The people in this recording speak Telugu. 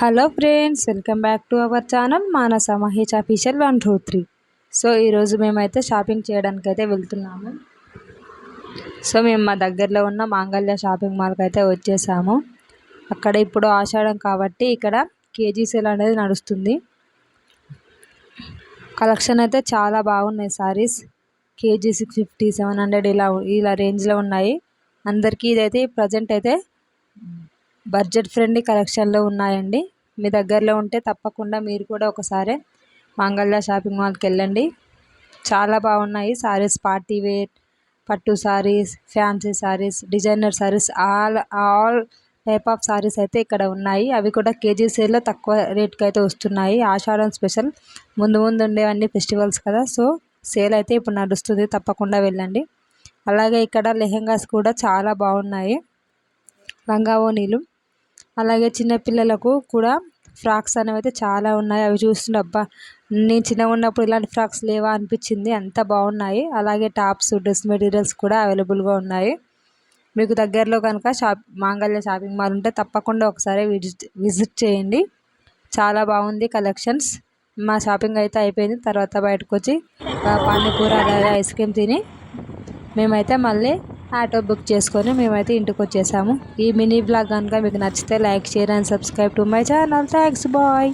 Hello friends, welcome back to our channel Manasa Mahesh official 123. So ఈరోజు మేమైతే షాపింగ్ చేయడానికి అయితే వెళ్తున్నాము. సో మేము మా దగ్గరలో ఉన్న మాంగళ్య షాపింగ్ మాల్కి అయితే వచ్చేసాము. అక్కడ ఇప్పుడు ఆషాఢం కాబట్టి ఇక్కడ కేజీ సేల్ అనేది నడుస్తుంది. కలెక్షన్ అయితే చాలా బాగున్నాయి. సారీస్ కేజీ 650, 700 ఇలా రేంజ్లో ఉన్నాయి. అందరికీ ఇదైతే ప్రజెంట్ అయితే బడ్జెట్ ఫ్రెండ్లీ కలెక్షన్లో ఉన్నాయండి. మీ దగ్గరలో ఉంటే తప్పకుండా మీరు కూడా ఒకసారి మాంగళ్య షాపింగ్ మాల్కి వెళ్ళండి. చాలా బాగున్నాయి సారీస్. పార్టీ వేర్, పట్టు saris, fancy saris, designer saris, all type of saris అయితే ఇక్కడ ఉన్నాయి. అవి కూడా కేజీ సేల్లో తక్కువ రేట్కి అయితే వస్తున్నాయి. ఆషాఢం స్పెషల్. ముందు ఉండేవన్నీ ఫెస్టివల్స్ కదా, సో సేల్ అయితే ఇప్పుడు నడుస్తుంది. తప్పకుండా వెళ్ళండి. అలాగే ఇక్కడ లెహెంగాస్ కూడా చాలా బాగున్నాయి. లంగా ఓణీలు, అలాగే చిన్నపిల్లలకు కూడా ఫ్రాక్స్ అనేవి అయితే చాలా ఉన్నాయి. అవి చూస్తుంటే అబ్బా, నేను చిన్నగా ఉన్నప్పుడు ఇలాంటి ఫ్రాక్స్ లేవా అనిపించింది, అంత బాగున్నాయి. అలాగే టాప్స్, డ్రెస్ మెటీరియల్స్ కూడా అవైలబుల్గా ఉన్నాయి. మీకు దగ్గరలో కనుక మాంగళ్య షాపింగ్ మాల్ ఉంటే తప్పకుండా ఒకసారి విజిట్ చేయండి. చాలా బాగుంది కలెక్షన్స్. మా షాపింగ్ అయితే అయిపోయింది. తర్వాత బయటకు వచ్చి పానీపూరి అలాగే ఐస్ క్రీమ్ తిని మేమైతే మళ్ళీ ఆటో బుక్ చేసుకొని మేమైతే ఇంటికి వచ్చేసాము. ఈ మినీ బ్లాగ్ కనుక మీకు నచ్చితే like, share and subscribe to my channel. Thanks, bye.